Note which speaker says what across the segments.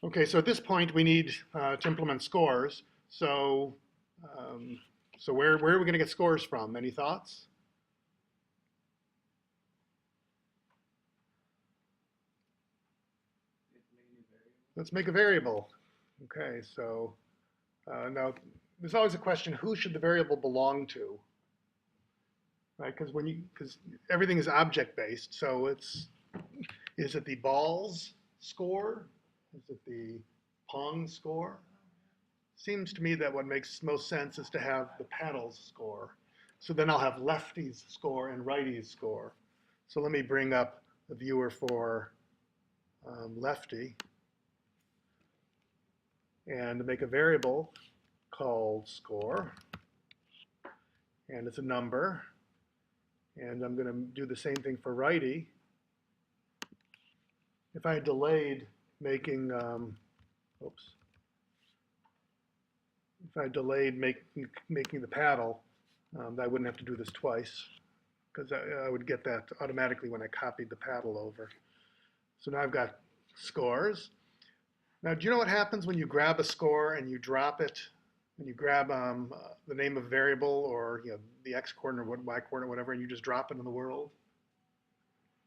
Speaker 1: Okay, so at this point we need to implement scores. So, um, so where are we going to get scores from? Any thoughts? Let's make a variable. Okay, so now there's always a question: who should the variable belong to? Right? Because everything is object based. So is it the balls score? Is it the Pong score? Seems to me that what makes most sense is to have the paddles score. So then I'll have lefties score and righties score. So let me bring up the viewer for lefty and make a variable called score. And it's a number. And I'm going to do the same thing for righty. If I delayed making, oops, if I delayed making the paddle, I wouldn't have to do this twice because I would get that automatically when I copied the paddle over. So now I've got scores. Now, do you know what happens when you grab a score and you drop it, and you grab the name of a variable or the x coordinate or y coordinate, whatever, and you just drop it in the world?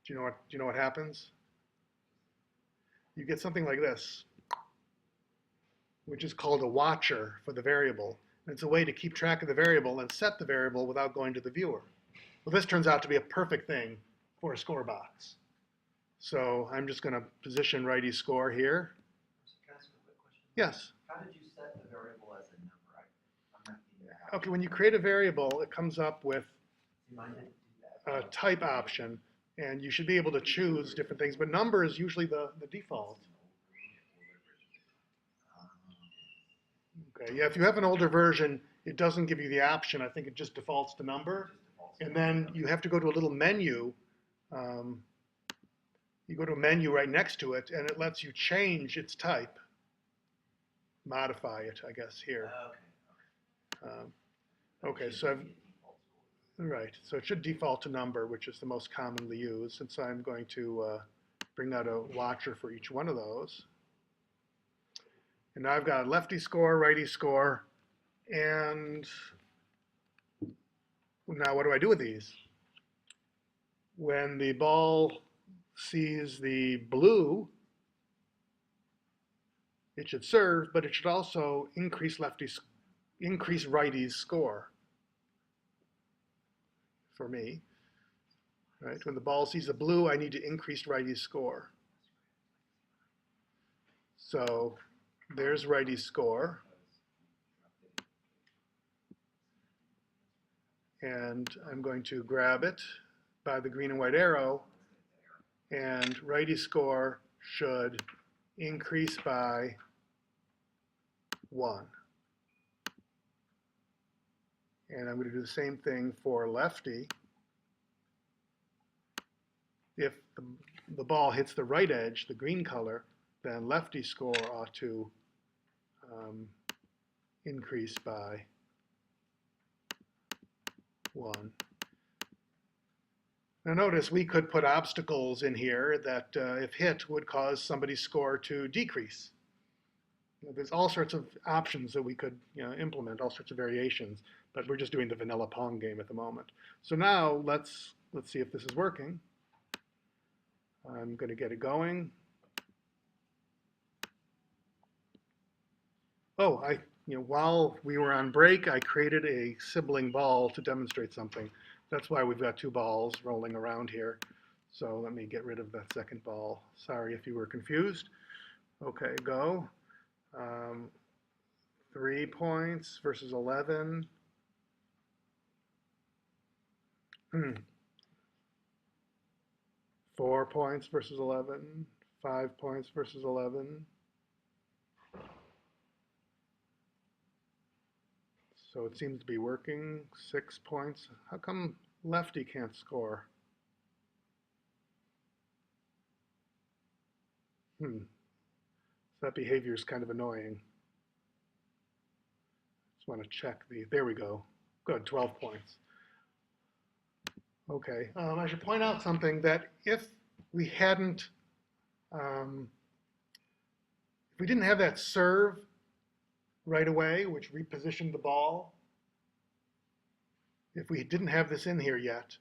Speaker 1: Do you know what happens? You get something like this, which is called a watcher for the variable. And it's a way to keep track of the variable and set the variable without going to the viewer. Well, this turns out to be a perfect thing for a score box. So I'm just going to position righty score here.
Speaker 2: Can I ask a quick question?
Speaker 1: Yes.
Speaker 2: How did you set the variable as a number? I'm not getting that.
Speaker 1: Okay, when you create a variable, it comes up with
Speaker 2: Mine didn't do
Speaker 1: a
Speaker 2: that.
Speaker 1: type option, and you should be able to choose different things, but number is usually the default. Okay, yeah, if you have an older version, it doesn't give you the option. I think it just defaults to number. And then you have to go to a little menu. Um, you go to a menu right next to it, and it lets you change its type, modify it, I guess, here. Um, okay, so right, so it should default to number, which is the most commonly used. And so I'm going to bring out a watcher for each one of those. And now I've got lefty score, righty score, and now what do I do with these? When the ball sees the blue, it should serve, but it should also increase righty's score for me. Right? When the ball sees the blue, I need to increase righty's score. So there's righty's score. And I'm going to grab it by the green and white arrow, and righty score should increase by 1. And I'm going to do the same thing for lefty. If the ball hits the right edge, the green color, then lefty score ought to increase by 1. Now notice we could put obstacles in here that if hit would cause somebody's score to decrease. There's all sorts of options that we could implement, all sorts of variations, but we're just doing the vanilla Pong game at the moment. So now let's see if this is working. I'm going to get it going. Oh, while we were on break, I created a sibling ball to demonstrate something. That's why we've got 2 balls rolling around here. So let me get rid of that second ball. Sorry if you were confused. Okay, go. 3 points versus 11. 4 points versus 11. 5 points versus 11. So it seems to be working. 6 points. How come lefty can't score? So that behavior is kind of annoying. Just want to check there we go. Good, 12 points. Okay, I should point out something that if we hadn't we didn't have that serve right away, which repositioned the ball, if we didn't have this in here yet,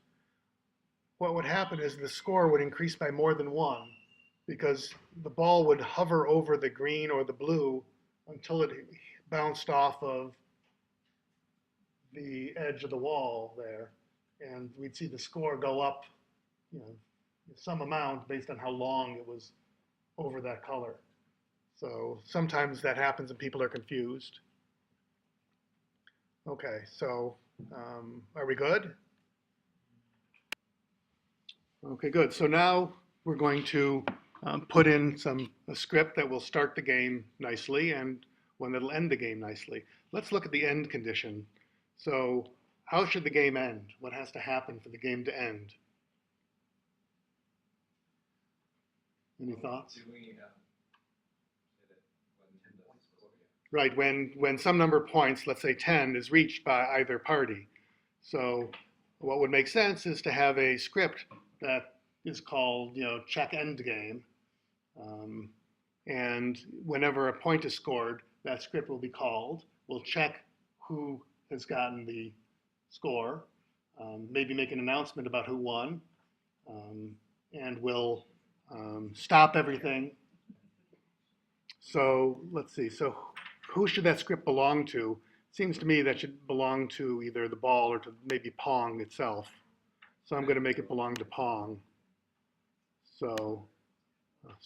Speaker 1: what would happen is the score would increase by more than one because the ball would hover over the green or the blue until it bounced off of the edge of the wall there. And we'd see the score go up, some amount based on how long it was over that color. So sometimes that happens and people are confused. Okay, so are we good? Okay, good. So now we're going to put in a script that will start the game nicely and one that'll end the game nicely. Let's look at the end condition. So how should the game end? What has to happen for the game to end? Any thoughts? Right, when some number of points, let's say 10, is reached by either party. So what would make sense is to have a script that is called, check end game. And whenever a point is scored, that script will be called. We'll check who has gotten the score, maybe make an announcement about who won, and we'll stop everything. So let's see. So who should that script belong to? It seems to me that should belong to either the ball or to maybe Pong itself. So I'm going to make it belong to Pong. So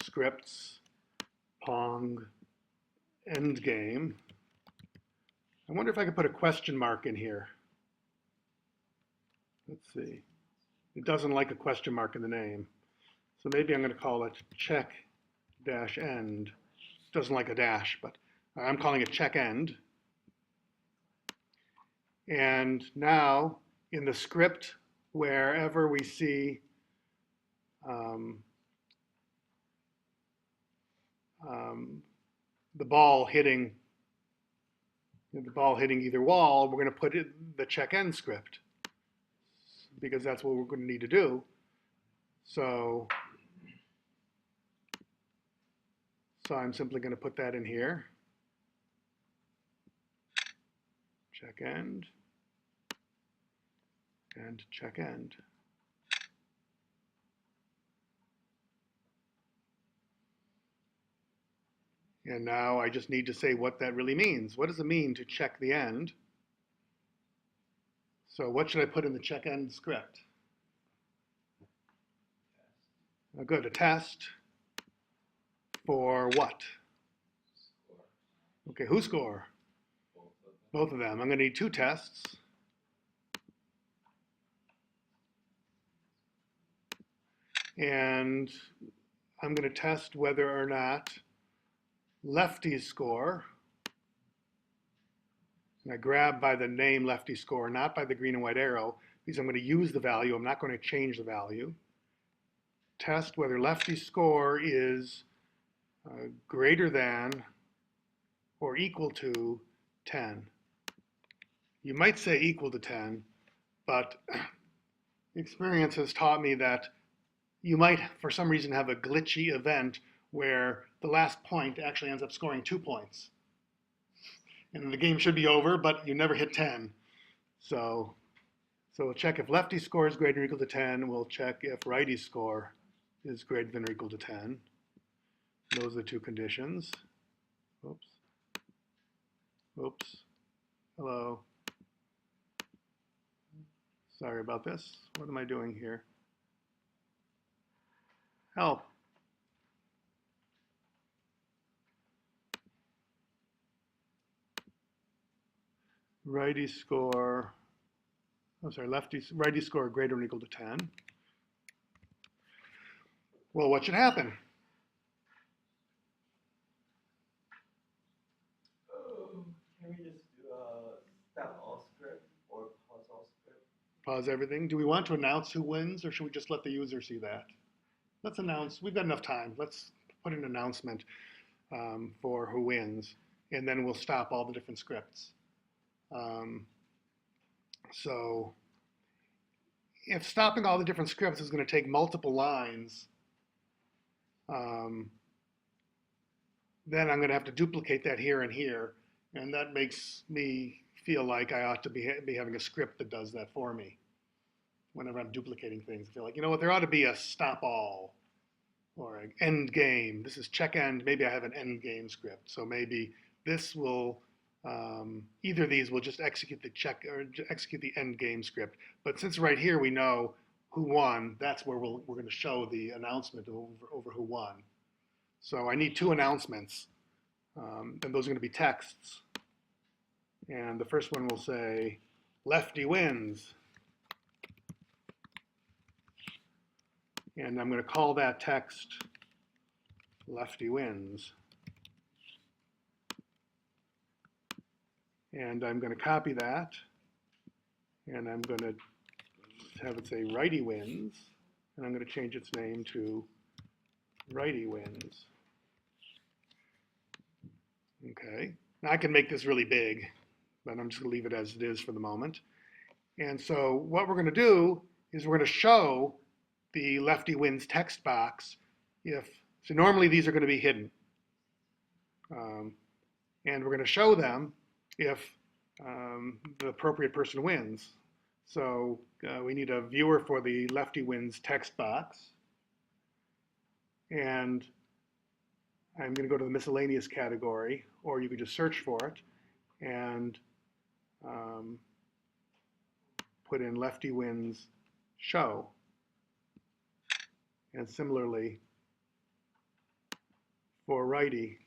Speaker 1: scripts, Pong, end game. I wonder if I could put a question mark in here. Let's see. It doesn't like a question mark in the name. So maybe I'm going to call it check dash end. It doesn't like a dash, but I'm calling it check end. And now in the script, wherever we see the ball hitting either wall, we're going to put in the check end script because that's what we're going to need to do. So I'm simply going to put that in here. Check end and check end. And now I just need to say what that really means. What does it mean to check the end? So what should I put in the check end script? Good, a test for what? Okay, who score? Both of them. I'm going to need two tests. And I'm going to test whether or not lefties score. And I grab by the name lefty score, not by the green and white arrow, because I'm going to use the value. I'm not going to change the value. Test whether lefty score is greater than or equal to 10. You might say equal to 10, but experience has taught me that you might, for some reason, have a glitchy event where the last point actually ends up scoring 2 points. And the game should be over, but you never hit 10. So we'll check if lefty score is greater or equal to 10. We'll check if righty score is greater than or equal to 10. Those are the two conditions. Oops. Oops. Hello. Sorry about this. What am I doing here? Help. Righty score, righty score greater or equal to 10. Well, what should happen?
Speaker 3: Can we just do a stop all script or pause all script?
Speaker 1: Pause everything. Do we want to announce who wins or should we just let the user see that? Let's announce, we've got enough time. Let's put an announcement for who wins and then we'll stop all the different scripts. So if stopping all the different scripts is going to take multiple lines, then I'm going to have to duplicate that here and here. And that makes me feel like I ought to be having a script that does that for me. Whenever I'm duplicating things, I feel like, you know what, there ought to be a stop all or an end game. This is check end. Maybe I have an end game script. So maybe this will, either of these will just execute the check or execute the end game script. But since right here we know who won, that's where we're going to show the announcement over who won. So I need two announcements, and those are going to be texts. And the first one will say, Lefty wins. And I'm going to call that text Lefty wins. And I'm going to copy that. And I'm going to have it say Righty wins. And I'm going to change its name to Righty wins. Okay. Now I can make this really big, but I'm just going to leave it as it is for the moment. And so what we're going to do is we're going to show the Lefty wins text box so normally these are going to be hidden. And we're going to show them if the appropriate person wins. So we need a viewer for the Lefty wins text box. And I'm going to go to the miscellaneous category, or you could just search for it and put in Lefty wins show. And similarly for righty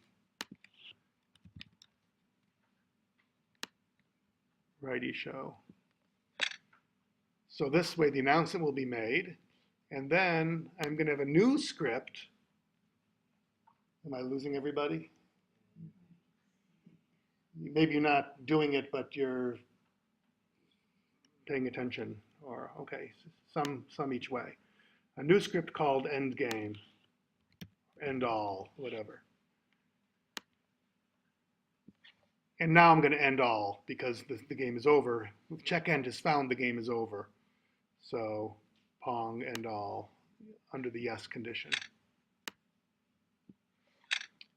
Speaker 1: show. So this way the announcement will be made. And then I'm going to have a new script. Am I losing everybody? Maybe you're not doing it, but you're paying attention. Or, okay, some each way. A new script called end game, end all, whatever. And now I'm going to end all because the game is over. Check end has found the game is over. So Pong end all under the yes condition.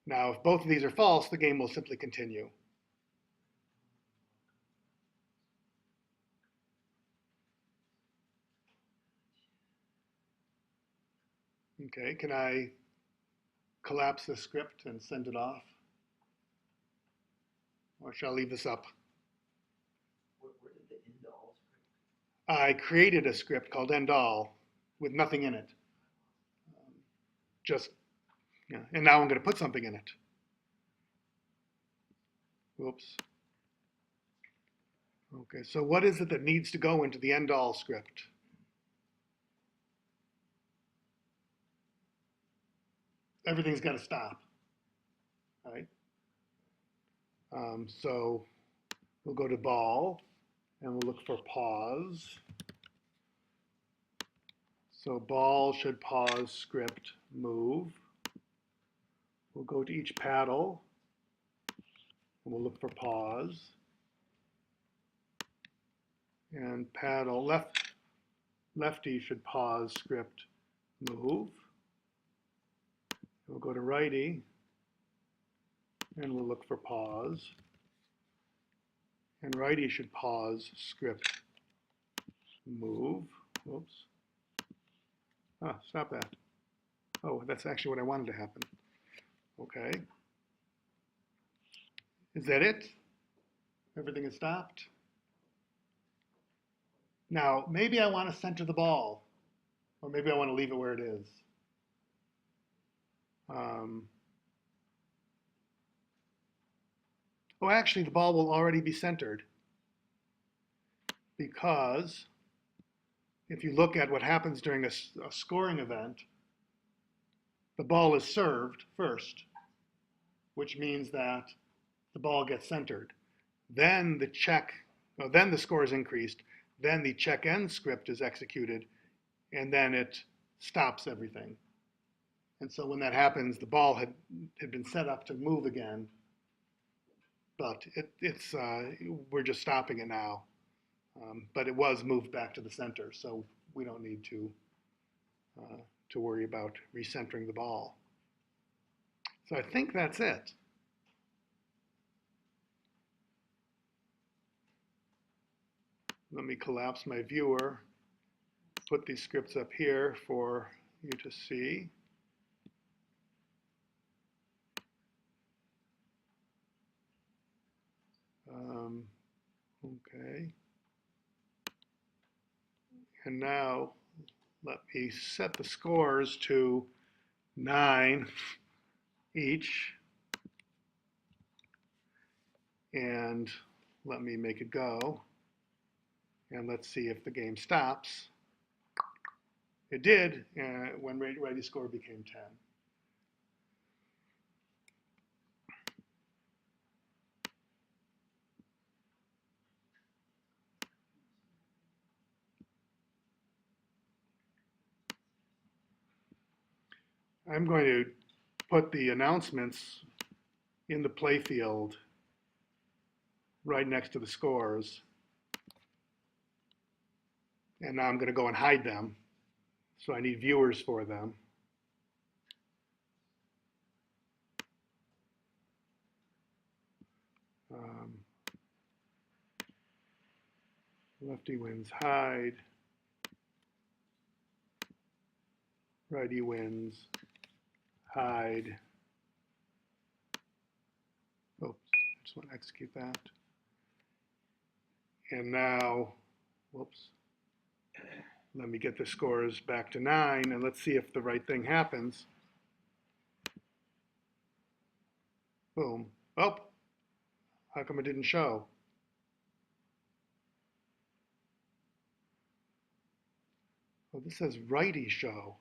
Speaker 1: Now, if both of these are false, the game will simply continue. Okay, can I collapse the script and send it off? Or shall I leave this up?
Speaker 2: Where did the end all script?
Speaker 1: I created a script called end all with nothing in it. And now I'm going to put something in it. Whoops. Okay, so what is it that needs to go into the end all script? Everything's got to stop, right? So we'll go to ball and we'll look for pause. So ball should pause script move. We'll go to each paddle and we'll look for pause. And paddle lefty should pause script move. We'll go to righty and we'll look for pause. And righty should pause script move. Whoops. Stop that. Oh, that's actually what I wanted to happen. Okay. Is that it? Everything is stopped? Now, maybe I want to center the ball, or maybe I want to leave it where it is. Actually, the ball will already be centered because if you look at what happens during a scoring event, the ball is served first, which means that the ball gets centered. Then then the score is increased, then the check end script is executed, and then it stops everything. And so when that happens, the ball had been set up to move again, but we're just stopping it now. But it was moved back to the center, so we don't need to worry about recentering the ball. So I think that's it. Let me collapse my viewer, put these scripts up here for you to see. Okay. And now let me set the scores to 9 each. And let me make it go. And let's see if the game stops. It did when righty score became 10. I'm going to put the announcements in the playfield right next to the scores. And now I'm going to go and hide them. So I need viewers for them. Lefty wins hide. Righty wins hide. Oops, I just want to execute that. And now, whoops, let me get the scores back to 9, and let's see if the right thing happens. Boom. Oh, how come it didn't show? Oh, this says righty show.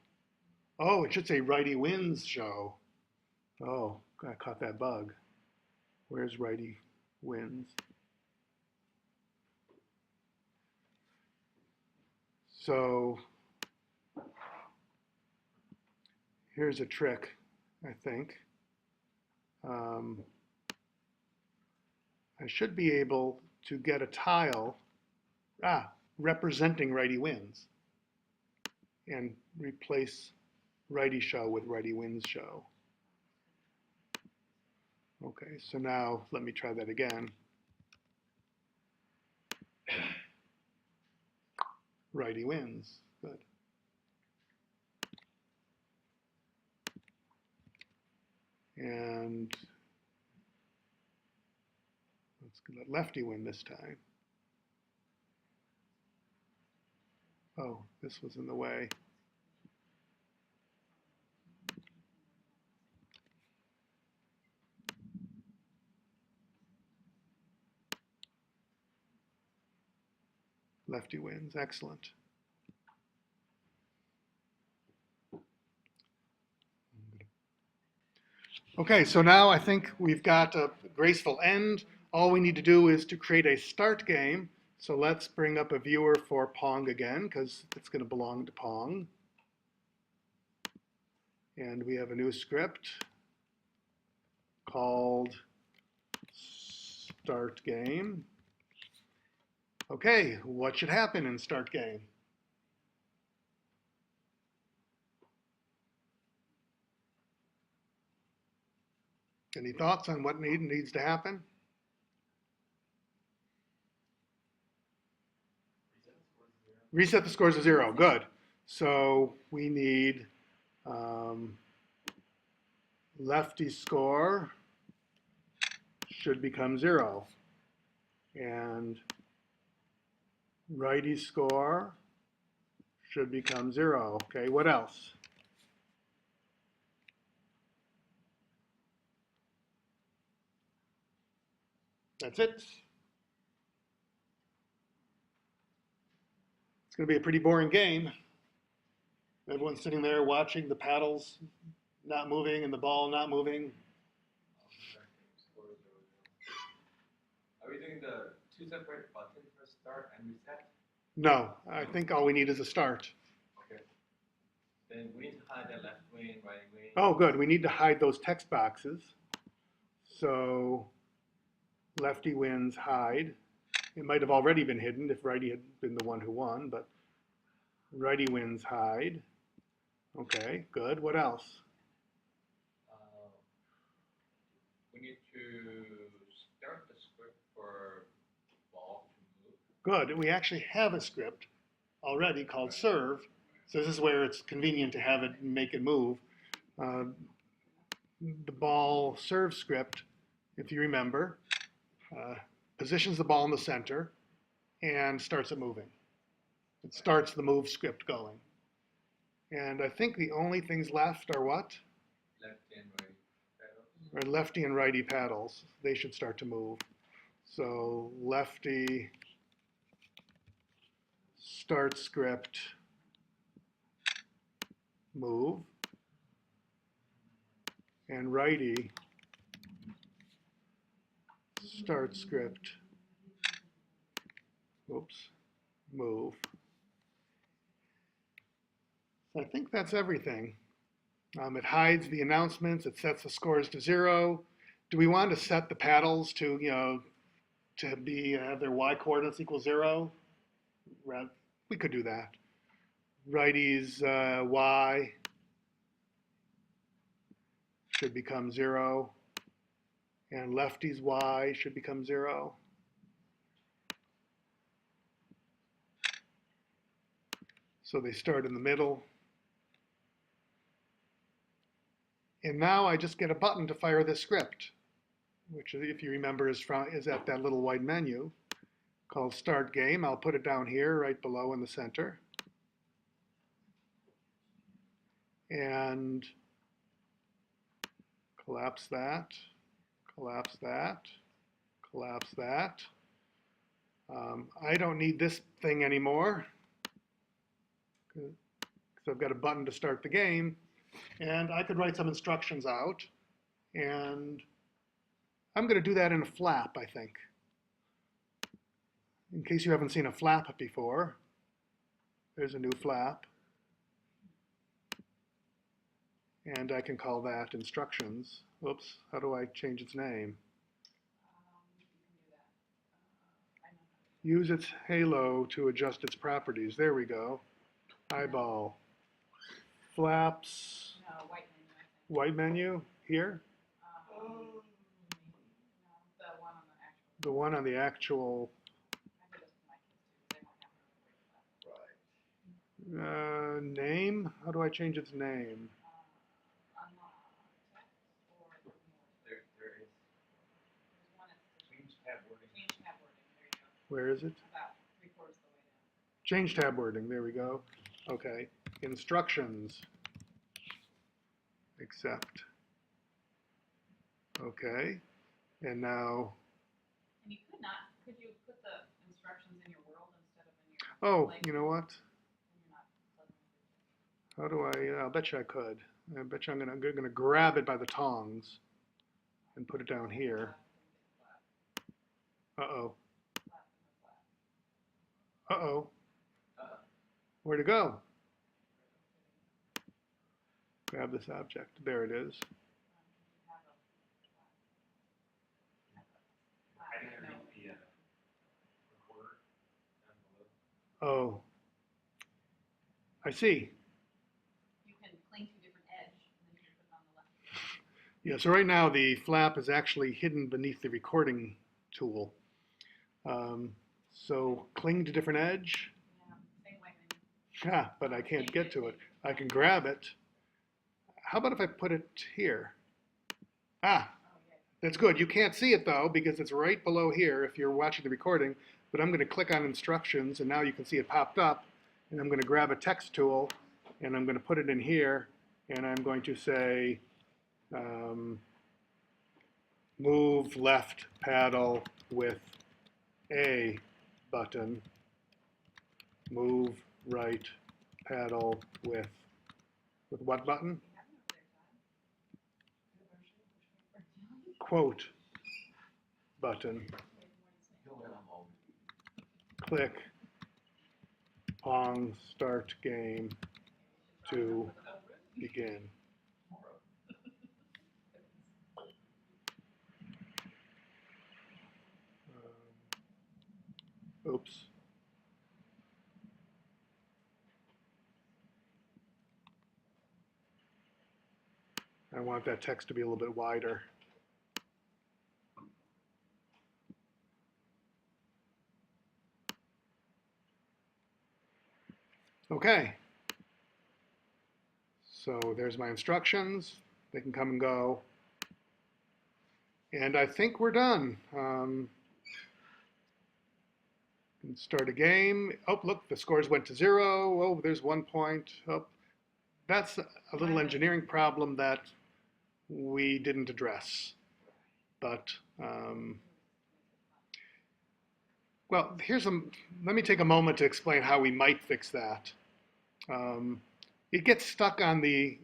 Speaker 1: Oh, it should say righty wins show. Oh, I caught that bug. Where's righty wins? So here's a trick, I think. I should be able to get a tile, representing righty wins, and replace righty show with righty wins show. Okay, so now let me try that again. Righty wins, good. And let's let lefty win this time. Oh, this was in the way. Lefty wins, excellent. Okay, so now I think we've got a graceful end. All we need to do is to create a start game. So let's bring up a viewer for Pong again, because it's going to belong to Pong. And we have a new script called start game. Okay, what should happen in start game? Any thoughts on what needs to happen? Reset the scores to 0. Good. So we need lefty score should become 0. And righty score should become 0. Okay, what else? That's it. It's going to be a pretty boring game. Everyone's sitting there watching the paddles not moving and the ball not moving.
Speaker 3: Are we doing the 2 separate buttons for start and reset?
Speaker 1: No, I think all we need is a start.
Speaker 3: Okay. Then we need to hide the left wing, right wing.
Speaker 1: Oh, good. We need to hide those text boxes. So lefty wins hide. It might have already been hidden if righty had been the one who won, but righty wins hide. Okay, good. What else?
Speaker 4: We need to start the script for ball to move.
Speaker 1: Good. We actually have a script already called serve. So this is where it's convenient to have it and make it move. The ball serve script, if you remember, positions the ball in the center and starts it moving. It starts the move script going. And I think the only things left are what?
Speaker 4: Lefty and right paddles.
Speaker 1: Are lefty and righty paddles. They should start to move. So lefty start script move, and righty start script, move. So I think that's everything. It hides the announcements. It sets the scores to 0. Do we want to set the paddles to, to be have their y coordinates equal 0? We could do that. Righties y should become 0, and lefties y should become 0. So they start in the middle. And now I just get a button to fire this script, which, if you remember, is at that little white menu called Start Game. I'll put it down here, right below in the center. And collapse that, collapse that, collapse that. I don't need this thing anymore because I've got a button to start the game. And I could write some instructions out. And I'm going to do that in a flap, I think. In case you haven't seen a flap before, there's a new flap. And I can call that instructions. Oops, how do I change its name? Use its halo to adjust its properties. There we go. Eyeball. Flaps.
Speaker 5: No, white menu, I think.
Speaker 1: White menu here.
Speaker 5: No, the one on the actual.
Speaker 1: The one on the actual.
Speaker 5: I did this with my kids too, 'cause they weren't having a great class.
Speaker 3: Right.
Speaker 1: Name. How do I change its name?
Speaker 5: Unlock text or more.
Speaker 3: There is.
Speaker 5: There's one that's
Speaker 3: Change tab wording.
Speaker 5: change tab wording. There you go.
Speaker 1: Where is it?
Speaker 5: About 3/4 of the way down.
Speaker 1: Change tab wording. There we go. Okay. Instructions. Accept. Okay. And now.
Speaker 5: And you could not. Could you put the instructions in your world instead of in your?
Speaker 1: Oh,
Speaker 5: like,
Speaker 1: you know what?
Speaker 5: and you're not suddenly-
Speaker 1: How do I? I bet you I could. I bet you I'm gonna grab it by the tongs and put it down here. Uh-oh. Uh-oh. Where'd it go? Grab this object. There it is.
Speaker 3: I didn't read the recorder down below.
Speaker 1: Oh. I see.
Speaker 5: You can cling to a different edge, and then you can put it on the left.
Speaker 1: Yeah, so right now the flap is actually hidden beneath the recording tool. So cling to different edge.
Speaker 5: Yeah, same white menu.
Speaker 1: Ah, but I can't get to it. I can grab it. How about if I put it here? Ah,
Speaker 5: Oh, yeah.
Speaker 1: that's good. You can't see it though because it's right below here if you're watching the recording. But I'm going to click on instructions and now you can see it popped up. And I'm going to grab a text tool and I'm going to put it in here and I'm going to say move left paddle with A button, move right paddle with what button? Quote button.
Speaker 3: You'll let them all.
Speaker 1: Click Pong start game to begin. Oops. I want that text to be a little bit wider. Okay. So there's my instructions. They can come and go. And I think we're done. Can start a game. Oh, look, the scores went to 0. Oh, there's 1 point. Oh, that's a little engineering problem that we didn't address. But, well, let me take a moment to explain how we might fix that. It gets stuck on it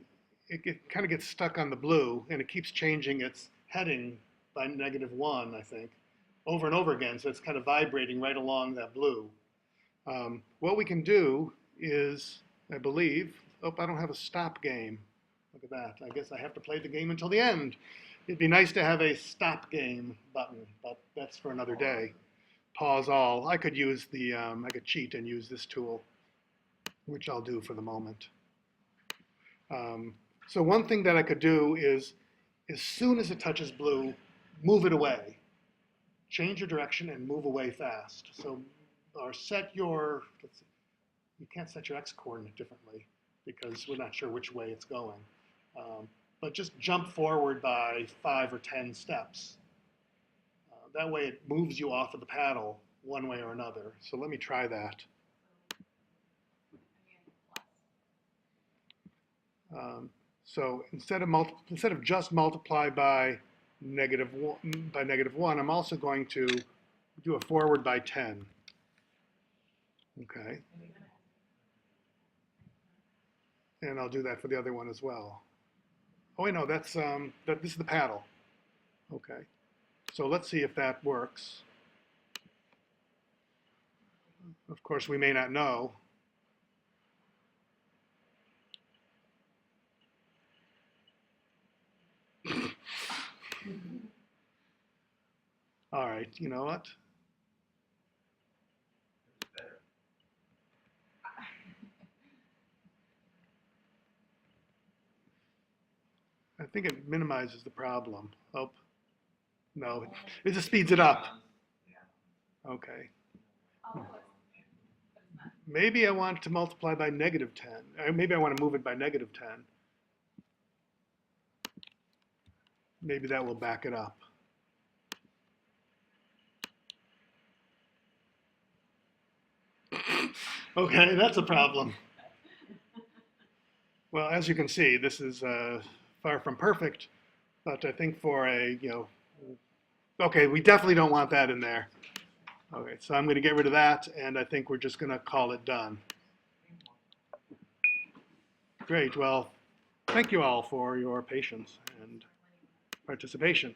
Speaker 1: kind of gets stuck on the blue, and it keeps changing its heading by -1, I think, over and over again. So it's kind of vibrating right along that blue. What we can do is, I believe, oh, I don't have a stop game. Look at that. I guess I have to play the game until the end. It'd be nice to have a stop game button, but that's for another day. Pause all. I could use I could cheat and use this tool, which I'll do for the moment. So one thing that I could do is, as soon as it touches blue, move it away. Change your direction and move away fast. So, or you can't set your X coordinate differently because we're not sure which way it's going. But just jump forward by 5 or 10 steps. That way it moves you off of the paddle one way or another. So let me try that. So instead of just multiply by -1, I'm also going to do a forward by 10. Okay. And I'll do that for the other one as well. Oh, wait, no, this is the paddle. Okay. So let's see if that works. Of course, we may not know. All right, you know what?
Speaker 2: Better.
Speaker 1: I think it minimizes the problem. Oh, no, it just speeds it up.
Speaker 2: Yeah.
Speaker 1: Okay.
Speaker 5: Oh, but it's not.
Speaker 1: Maybe I want to multiply by -10. Or maybe I want to move it by -10. Maybe that will back it up. Okay, that's a problem. Well, as you can see, this is far from perfect, but I think for okay, we definitely don't want that in there. Okay, so I'm going to get rid of that, and I think we're just going to call it done. Great, well, thank you all for your patience and participation.